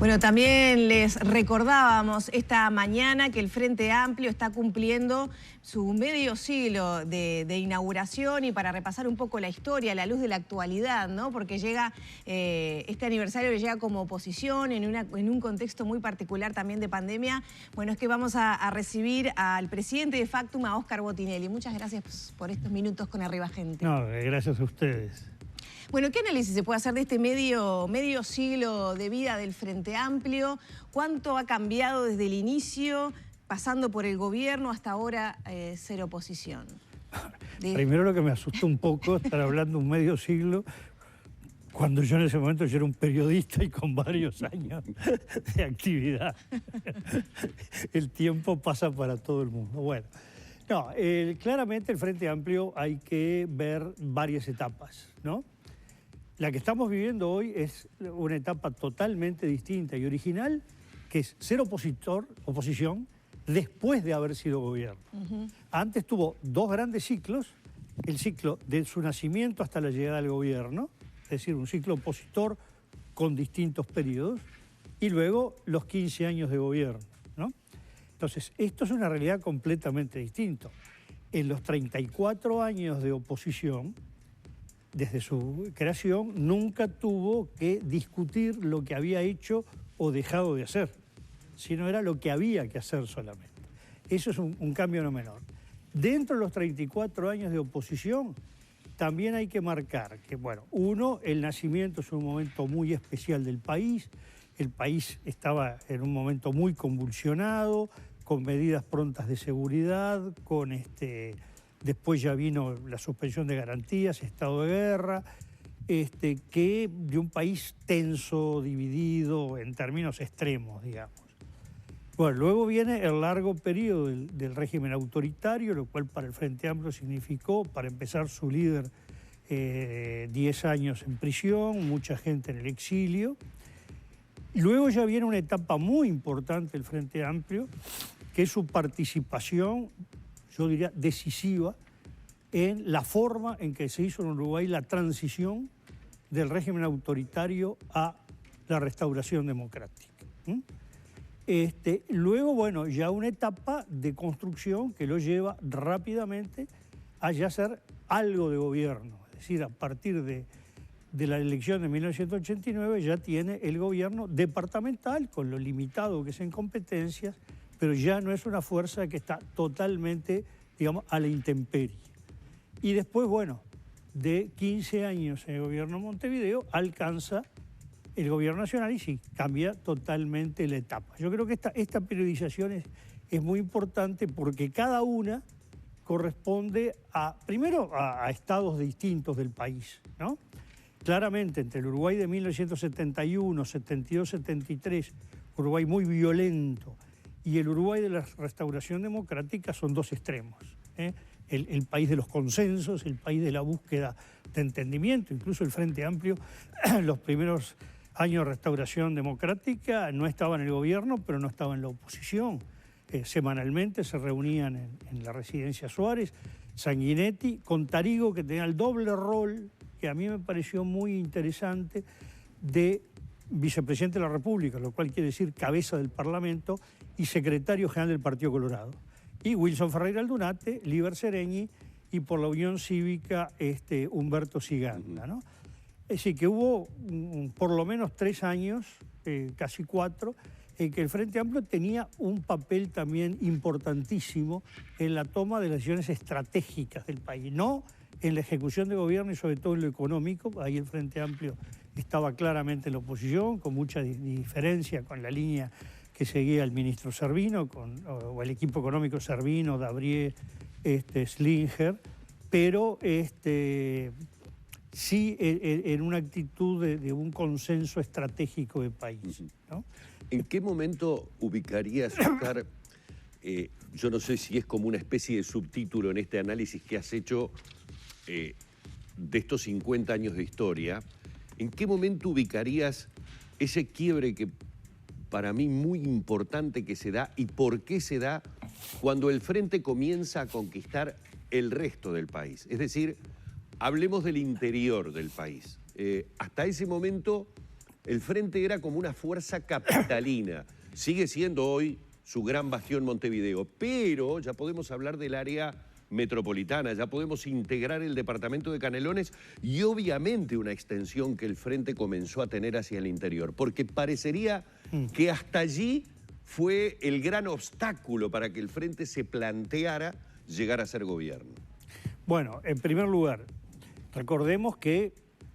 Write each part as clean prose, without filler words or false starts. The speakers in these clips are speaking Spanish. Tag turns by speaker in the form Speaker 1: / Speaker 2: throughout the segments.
Speaker 1: Bueno, también les recordábamos esta mañana que el Frente Amplio está cumpliendo su medio siglo de inauguración, y para repasar un poco la historia a la luz de la actualidad, ¿no? Porque llega este aniversario que llega como oposición en un contexto muy particular también de pandemia. Bueno, es que vamos a recibir al presidente de Factum, a Óscar Botinelli. Muchas gracias por estos minutos con Arriba Gente.
Speaker 2: No, gracias a ustedes.
Speaker 1: Bueno, ¿qué análisis se puede hacer de este medio siglo de vida del Frente Amplio? ¿Cuánto ha cambiado desde el inicio, pasando por el gobierno hasta ahora ser oposición?
Speaker 2: Primero, lo que me asustó un poco estar hablando un medio siglo, cuando yo en ese momento yo era un periodista y con varios años de actividad. El tiempo pasa para todo el mundo. Bueno, no, claramente el Frente Amplio hay que ver varias etapas, ¿no? La que estamos viviendo hoy es una etapa totalmente distinta y original, que es ser oposición, después de haber sido gobierno. Antes tuvo dos grandes ciclos: el ciclo de su nacimiento hasta la llegada al gobierno, es decir, un ciclo opositor con distintos periodos, y luego los 15 años de gobierno, ¿no? Entonces, esto es una realidad completamente distinta. En los 34 años de oposición, desde su creación, nunca tuvo que discutir lo que había hecho o dejado de hacer, sino era lo que había que hacer solamente. Eso es un cambio no menor. Dentro de los 34 años de oposición, también hay que marcar que, bueno, uno, el nacimiento es un momento muy especial del país. El país estaba en un momento muy convulsionado, con medidas prontas de seguridad, con después ya vino la suspensión de garantías, estado de guerra, que de un país tenso, dividido en términos extremos, digamos. Bueno, luego viene el largo periodo del régimen autoritario, lo cual para el Frente Amplio significó, para empezar, su líder 10 años en prisión, mucha gente en el exilio. Luego ya viene una etapa muy importante del Frente Amplio, que es su participación, yo diría, decisiva en la forma en que se hizo en Uruguay la transición del régimen autoritario a la restauración democrática. Luego, bueno, ya una etapa de construcción que lo lleva rápidamente a ya hacer algo de gobierno. Es decir, a partir de la elección de 1989 ya tiene el gobierno departamental, con lo limitado que es en competencias, pero ya no es una fuerza que está totalmente, digamos, a la intemperie. Y después, bueno, de 15 años en el gobierno de Montevideo, alcanza el gobierno nacional y sí, cambia totalmente la etapa. Yo creo que esta periodización es muy importante, porque cada una corresponde primero a estados distintos del país, ¿no? Claramente, entre el Uruguay de 1971, 72, 73, Uruguay muy violento, y el Uruguay de la restauración democrática, son dos extremos, ¿eh? El país de los consensos, el país de la búsqueda de entendimiento. Incluso el Frente Amplio, los primeros años de restauración democrática, no estaba en el gobierno, pero no estaba en la oposición. Semanalmente se reunían en la residencia Suárez, Sanguinetti, con Tarigo, que tenía el doble rol, que a mí me pareció muy interesante, de vicepresidente de la República, lo cual quiere decir cabeza del Parlamento, y secretario general del Partido Colorado. Y Wilson Ferreira Aldunate, Líber Seregni, y por la Unión Cívica Humberto Ciganda, ¿no? Es decir, que hubo por lo menos 3 años, casi 4, en que el Frente Amplio tenía un papel también importantísimo en la toma de decisiones estratégicas del país, no en la ejecución de gobierno y sobre todo en lo económico. Ahí el Frente Amplio estaba claramente en la oposición, con mucha diferencia con la línea que seguía el ministro Servino, o el equipo económico Servino, Dabrié, Slinger, pero sí en una actitud de un consenso estratégico de país, ¿no?
Speaker 3: ¿En qué momento ubicarías, Óscar, yo no sé si es como una especie de subtítulo en este análisis que has hecho de estos 50 años de historia, en qué momento ubicarías ese quiebre que para mí muy importante que se da, y por qué se da cuando el Frente comienza a conquistar el resto del país? Es decir, hablemos del interior del país. Hasta ese momento El Frente era como una fuerza capitalina. Sigue siendo hoy su gran bastión Montevideo, pero ya podemos hablar del área metropolitana, ya podemos integrar el departamento de Canelones y obviamente una extensión que el Frente comenzó a tener hacia el interior, porque parecería que hasta allí fue el gran obstáculo para que el Frente se planteara llegar a ser gobierno.
Speaker 2: Bueno, en primer lugar, recordemos que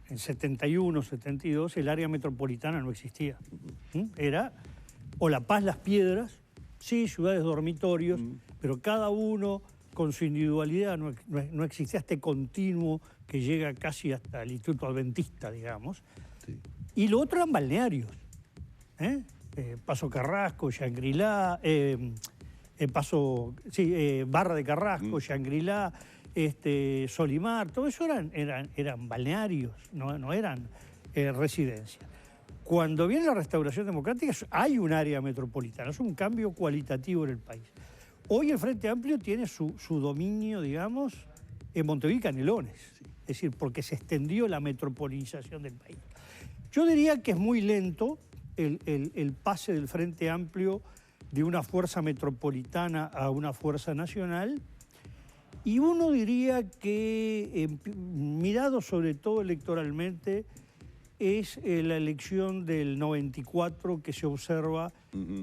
Speaker 2: en 71, 72 el área metropolitana no existía. Era o La Paz, Las Piedras, sí, ciudades dormitorios, pero cada uno con su individualidad, no existía este continuo que llega casi hasta el Instituto Adventista, digamos. Sí. Y lo otro eran balnearios. Paso Carrasco, Shangri-La, Barra de Carrasco, Shangri-La, Solimar, todo eso eran balnearios, no eran residencias. Cuando viene la restauración democrática hay un área metropolitana, es un cambio cualitativo en el país. Hoy el Frente Amplio tiene su dominio, digamos, en Montevideo y Canelones, es decir, porque se extendió la metropolización del país. Yo diría que es muy lento el pase del Frente Amplio de una fuerza metropolitana a una fuerza nacional, y uno diría que, mirado sobre todo electoralmente, es la elección del 94 que se observa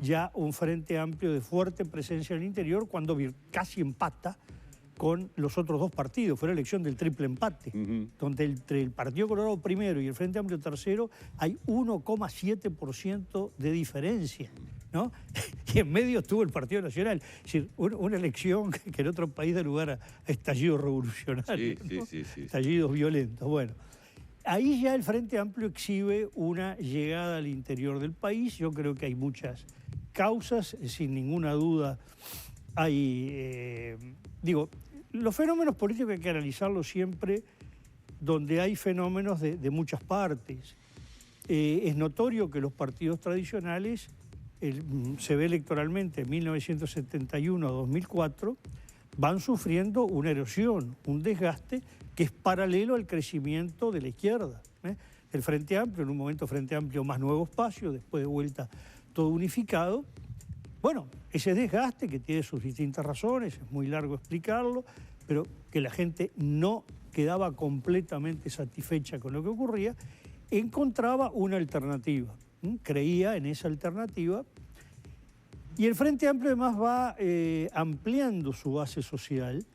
Speaker 2: ya un Frente Amplio de fuerte presencia en el interior, cuando casi empata con los otros dos partidos. Fue la elección del triple empate, donde entre el Partido Colorado primero y el Frente Amplio tercero hay 1,7% de diferencia, ¿no? Y en medio estuvo el Partido Nacional. Es decir, una elección que en otro país da lugar a estallidos revolucionarios, ¿no? Sí. Estallidos violentos. Bueno, ahí ya el Frente Amplio exhibe una llegada al interior del país. Yo creo que hay muchas causas, sin ninguna duda. Hay, los fenómenos políticos hay que analizarlos siempre donde hay fenómenos de muchas partes. Es notorio que los partidos tradicionales, se ve electoralmente en 1971 a 2004, van sufriendo una erosión, un desgaste que es paralelo al crecimiento de la izquierda. El Frente Amplio, en un momento Frente Amplio más Nuevo Espacio, después de vuelta todo unificado. Bueno, ese desgaste que tiene sus distintas razones, es muy largo explicarlo, pero que la gente no quedaba completamente satisfecha con lo que ocurría, encontraba una alternativa, creía en esa alternativa, y el Frente Amplio además va ampliando su base social,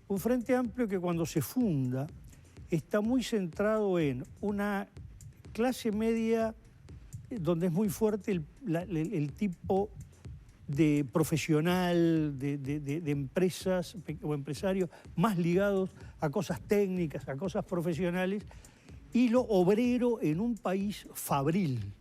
Speaker 2: un Frente Amplio que cuando se funda está muy centrado en una clase media donde es muy fuerte el tipo de profesional, de empresas o empresarios más ligados a cosas técnicas, a cosas profesionales, y lo obrero en un país fabril.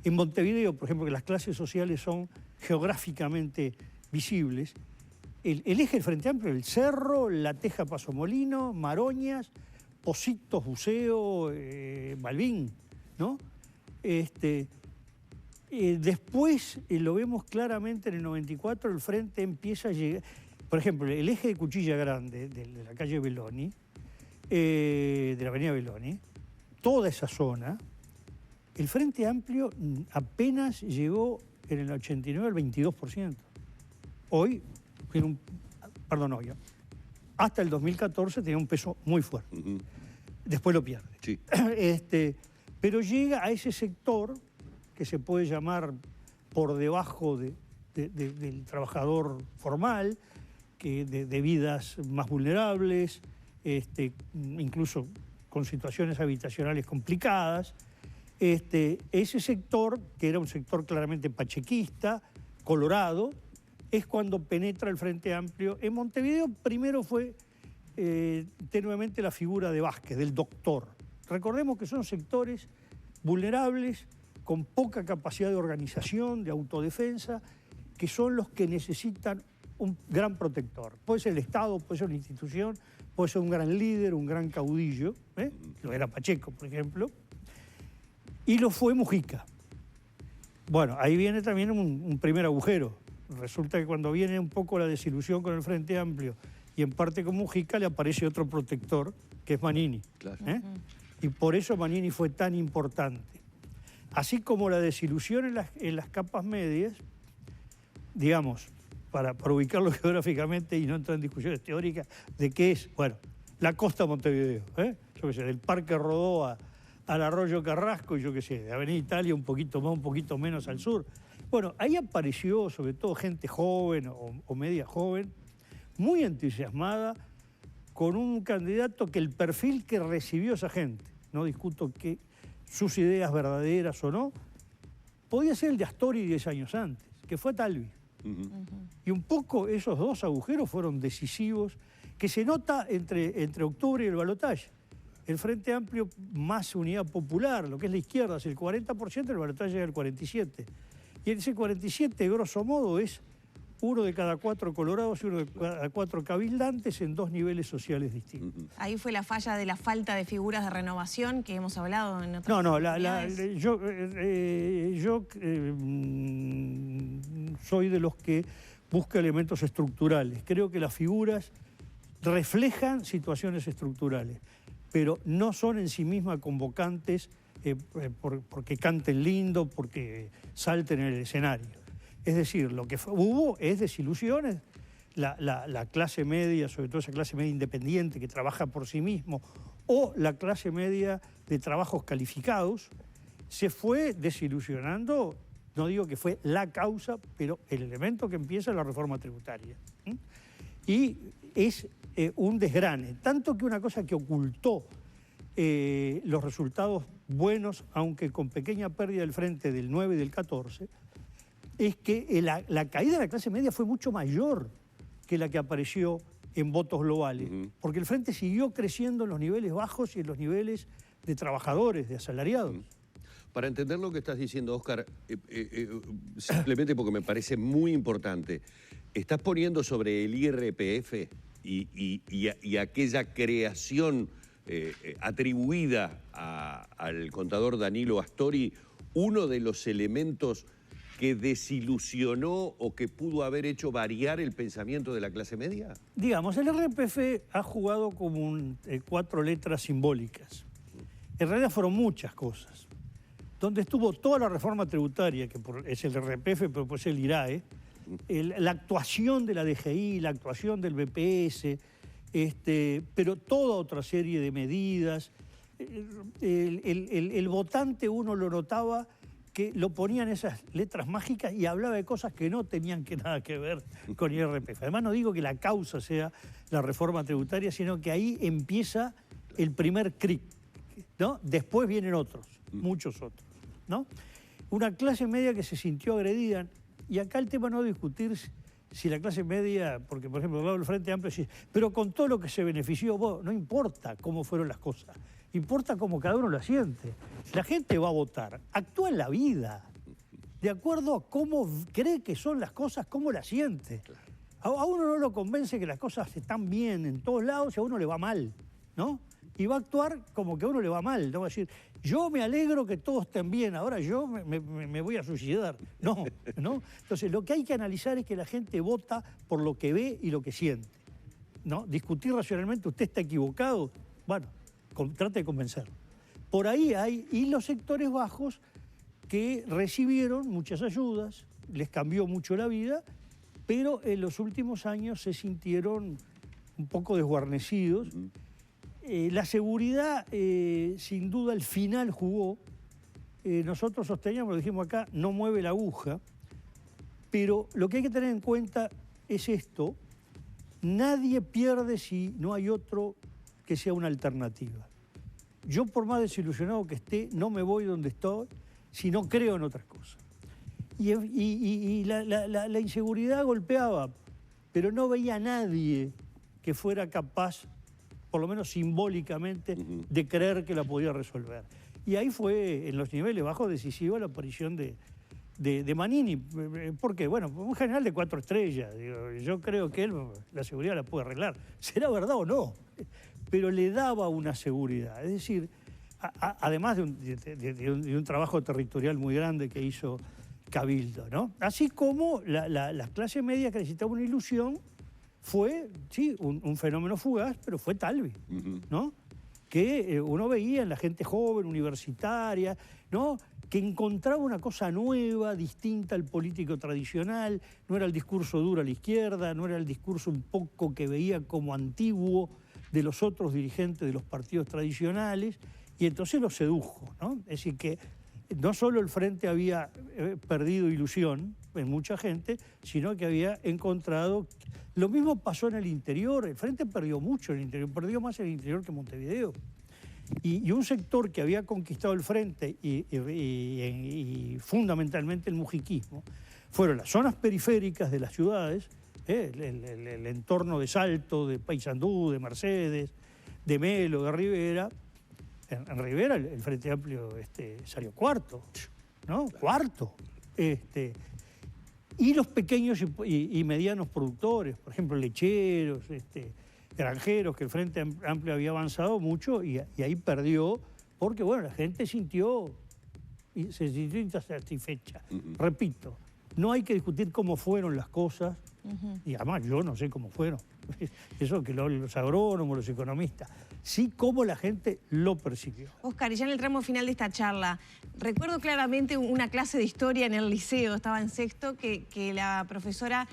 Speaker 2: En Montevideo, por ejemplo, que las clases sociales son geográficamente visibles, el eje del Frente Amplio, el Cerro, La Teja, Paso Molino, Maroñas, Pocitos, Buceo, Malvin, ¿no? Después lo vemos claramente en el 94, el Frente empieza a llegar, por ejemplo, el eje de Cuchilla Grande, de la calle Belloni, de la avenida Belloni, toda esa zona, el Frente Amplio apenas llegó en el 89 al 22%. Hoy, hasta el 2014 tenía un peso muy fuerte. Después lo pierde. Sí. Pero llega a ese sector que se puede llamar por debajo del trabajador formal, de vidas más vulnerables, incluso con situaciones habitacionales complicadas. Ese sector, que era un sector claramente pachequista, colorado, es cuando penetra el Frente Amplio. En Montevideo primero fue tenuemente la figura de Vázquez, del doctor. Recordemos que son sectores vulnerables, con poca capacidad de organización, de autodefensa, que son los que necesitan un gran protector. Puede ser el Estado, puede ser una institución, puede ser un gran líder, un gran caudillo, lo era Pacheco, por ejemplo, y lo fue Mujica. Bueno, ahí viene también un primer agujero. Resulta que cuando viene un poco la desilusión con el Frente Amplio y en parte con Mujica, le aparece otro protector, que es Manini. Claro. Y por eso Manini fue tan importante. Así como la desilusión en las capas medias, digamos, para ubicarlo geográficamente y no entrar en discusiones teóricas de qué es, bueno, la costa de Montevideo, yo qué sé, del Parque Rodó al Arroyo Carrasco y yo qué sé, de Avenida Italia un poquito más, un poquito menos al sur. Bueno, ahí apareció sobre todo gente joven o media joven, muy entusiasmada, con un candidato que el perfil que recibió esa gente, no discuto que sus ideas verdaderas o no, podía ser el de Astori 10 años antes, que fue Talvi. Y un poco esos dos agujeros fueron decisivos, que se nota entre octubre y el balotaje. El Frente Amplio más unidad popular, lo que es la izquierda, es el 40%, el balotaje es el 47%. Y ese 47%, grosso modo, es 1 de cada 4 colorados y 1 de cada 4 cabildantes en 2 niveles sociales distintos.
Speaker 1: Ahí fue la falla de la falta de figuras de renovación que hemos hablado en otras
Speaker 2: No,
Speaker 1: oportunidades.
Speaker 2: yo soy de los que busca elementos estructurales. Creo que las figuras reflejan situaciones estructurales, pero no son en sí mismas convocantes porque canten lindo, porque salten en el escenario. Es decir, lo que hubo es desilusiones. La clase media, sobre todo esa clase media independiente que trabaja por sí mismo, o la clase media de trabajos calificados, se fue desilusionando. No digo que fue la causa, pero el elemento que empieza es la reforma tributaria. Y es un desgrane, tanto que una cosa que ocultó los resultados buenos, aunque con pequeña pérdida del frente del 9 y del 14, es que la caída de la clase media fue mucho mayor que la que apareció en votos globales, porque el frente siguió creciendo en los niveles bajos y en los niveles de trabajadores, de asalariados.
Speaker 3: Para entender lo que estás diciendo, Óscar, simplemente porque me parece muy importante, estás poniendo sobre el IRPF y aquella creación atribuida al contador Danilo Astori, uno de los elementos que desilusionó o que pudo haber hecho variar el pensamiento de la clase media?
Speaker 2: Digamos, el IRPF ha jugado como 4 letras simbólicas. En realidad fueron muchas cosas. Donde estuvo toda la reforma tributaria, que es el IRPF, pero pues el IRAE, la actuación de la DGI, la actuación del BPS, pero toda otra serie de medidas. El votante uno lo notaba que lo ponían esas letras mágicas y hablaba de cosas que no tenían nada que ver con IRPF. Además no digo que la causa sea la reforma tributaria, sino que ahí empieza el primer cric, ¿no? Después vienen otros, muchos otros, ¿no? Una clase media que se sintió agredida, y acá el tema no es discutir si la clase media, porque por ejemplo, el Frente Amplio dice, pero con todo lo que se benefició, no importa cómo fueron las cosas, importa cómo cada uno la siente. La gente va a votar, actúa en la vida, de acuerdo a cómo cree que son las cosas, cómo las siente. A uno no lo convence que las cosas están bien en todos lados y a uno le va mal, ¿no? Y va a actuar como que a uno le va mal, no va a decir, yo me alegro que todos estén bien, ahora yo me voy a suicidar. No, ¿no? Entonces lo que hay que analizar es que la gente vota por lo que ve y lo que siente, ¿no? Discutir racionalmente, usted está equivocado, bueno, trate de convencerlo. Por ahí hay, y los sectores bajos que recibieron muchas ayudas, les cambió mucho la vida, pero en los últimos años se sintieron un poco desguarnecidos. La seguridad, sin duda, al final jugó. Nosotros sosteníamos, lo dijimos acá, no mueve la aguja, pero lo que hay que tener en cuenta es esto: nadie pierde si no hay otro que sea una alternativa. Yo, por más desilusionado que esté, no me voy donde estoy si no creo en otras cosas. Y la inseguridad golpeaba, pero no veía a nadie que fuera capaz, por lo menos simbólicamente, de creer que la podía resolver. Y ahí fue, en los niveles bajos, decisiva la aparición de Manini. ¿Por qué? Bueno, un general de 4 estrellas. Digo, yo creo que él la seguridad la puede arreglar. ¿Será verdad o no? Pero le daba una seguridad. Es decir, además de un trabajo territorial muy grande que hizo Cabildo, ¿no? Así como la clase media que necesitaba una ilusión, fue, sí, un fenómeno fugaz, pero fue Talvi, ¿no? que uno veía en la gente joven, universitaria, ¿no?, que encontraba una cosa nueva, distinta al político tradicional. No era el discurso duro a la izquierda, no era el discurso un poco que veía como antiguo de los otros dirigentes de los partidos tradicionales, y entonces lo sedujo, ¿no? Es decir, que no solo el Frente había perdido ilusión en mucha gente, sino que había encontrado... Lo mismo pasó en el interior. El Frente perdió mucho en el interior, perdió más en el interior que Montevideo. Y un sector que había conquistado el Frente y fundamentalmente el mujiquismo fueron las zonas periféricas de las ciudades, el entorno de Salto, de Paysandú, de Mercedes, de Melo, de Rivera. En Rivera el Frente Amplio salió cuarto, ¿no? Cuarto. Y los pequeños y medianos productores, por ejemplo, lecheros, granjeros, que el Frente Amplio había avanzado mucho y ahí perdió, porque bueno, la gente se sintió insatisfecha. Repito, no hay que discutir cómo fueron las cosas, y además yo no sé cómo fueron, eso que los agrónomos, los economistas, sí cómo la gente lo percibió.
Speaker 1: Óscar, y ya en el tramo final de esta charla, recuerdo claramente una clase de historia en el liceo, estaba en sexto, que la profesora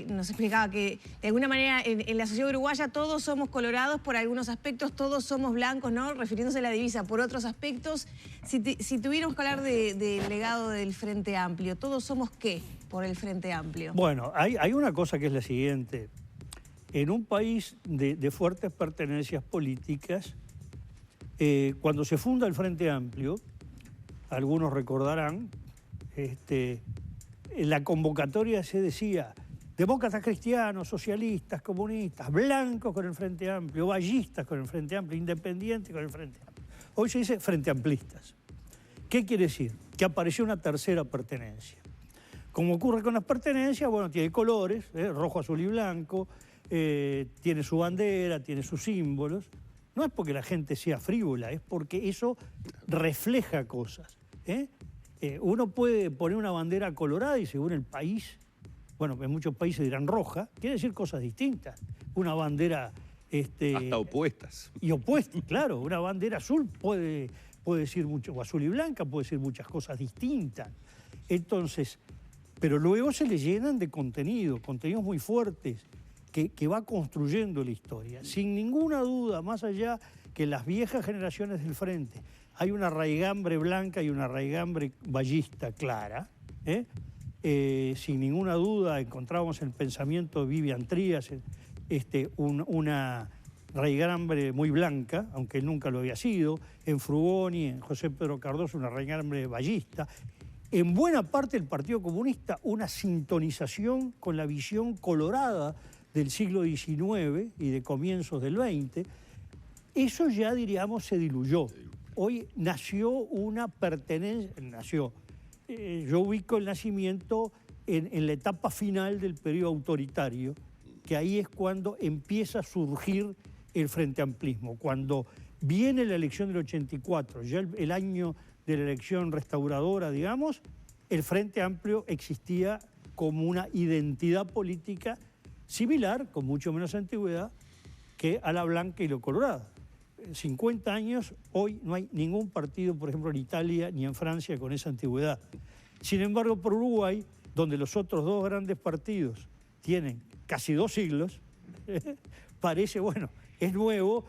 Speaker 1: nos explicaba que de alguna manera en la sociedad uruguaya todos somos colorados por algunos aspectos, todos somos blancos, ¿no?, refiriéndose a la divisa por otros aspectos. Si tuviéramos que hablar del legado del Frente Amplio, ¿todos somos qué por el Frente Amplio?
Speaker 2: Bueno, hay una cosa que es la siguiente. En un país de fuertes pertenencias políticas, cuando se funda el Frente Amplio, algunos recordarán, en la convocatoria se decía demócratas cristianos, socialistas, comunistas, blancos con el Frente Amplio, vallistas con el Frente Amplio, independientes con el Frente Amplio. Hoy se dice Frente Amplistas. ¿Qué quiere decir? Que apareció una tercera pertenencia. Como ocurre con las pertenencias, bueno, tiene colores, rojo, azul y blanco, tiene su bandera, tiene sus símbolos. No es porque la gente sea frívola, es porque eso refleja cosas. Uno puede poner una bandera colorada y según el país, bueno, en muchos países dirán roja, quiere decir cosas distintas. Una bandera...
Speaker 3: hasta opuestas.
Speaker 2: Y opuestas, claro. Una bandera azul puede decir mucho, o azul y blanca puede decir muchas cosas distintas. Entonces, pero luego se le llenan de contenidos muy fuertes, que va construyendo la historia. Sin ninguna duda, más allá que las viejas generaciones del Frente, hay una raigambre blanca y una raigambre vallista clara. Sin ninguna duda encontramos en el pensamiento de Vivian Trías una raigambre muy blanca, aunque él nunca lo había sido. En Frugoni, en José Pedro Cardoso, una raigambre vallista. En buena parte del Partido Comunista, una sintonización con la visión colorada del siglo XIX y de comienzos del XX, eso ya, diríamos, se diluyó. Hoy nació una pertenencia, yo ubico el nacimiento en la etapa final del periodo autoritario, que ahí es cuando empieza a surgir el Frente Amplismo. Cuando viene la elección del 84, ya el año de la elección restauradora, digamos, el Frente Amplio existía como una identidad política similar, con mucho menos antigüedad, que a la blanca y la colorada. 50 años, hoy no hay ningún partido, por ejemplo, en Italia ni en Francia con esa antigüedad. Sin embargo, por Uruguay, donde los otros dos grandes partidos tienen casi 2 siglos, parece, bueno, es nuevo.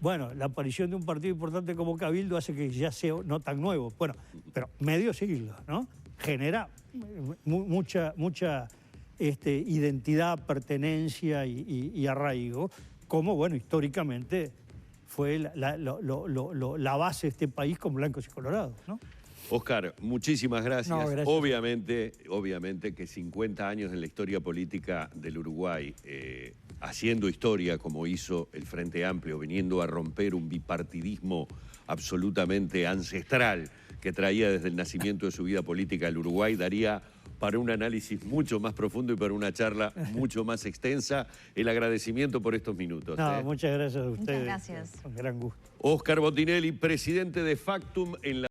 Speaker 2: Bueno, la aparición de un partido importante como Cabildo hace que ya sea no tan nuevo, bueno, pero medio siglo, ¿no? Genera mucha identidad, pertenencia y arraigo, como, bueno, históricamente fue la base de este país con blancos y colorados, ¿no?
Speaker 3: Óscar, muchísimas gracias.
Speaker 2: No, gracias.
Speaker 3: Obviamente que 50 años en la historia política del Uruguay, haciendo historia como hizo el Frente Amplio, viniendo a romper un bipartidismo absolutamente ancestral que traía desde el nacimiento de su vida política el Uruguay, daría para un análisis mucho más profundo y para una charla mucho más extensa. El agradecimiento por estos minutos.
Speaker 2: No, muchas gracias a ustedes.
Speaker 1: Muchas gracias.
Speaker 2: Con gran gusto.
Speaker 3: Óscar Botinelli, presidente de Factum en la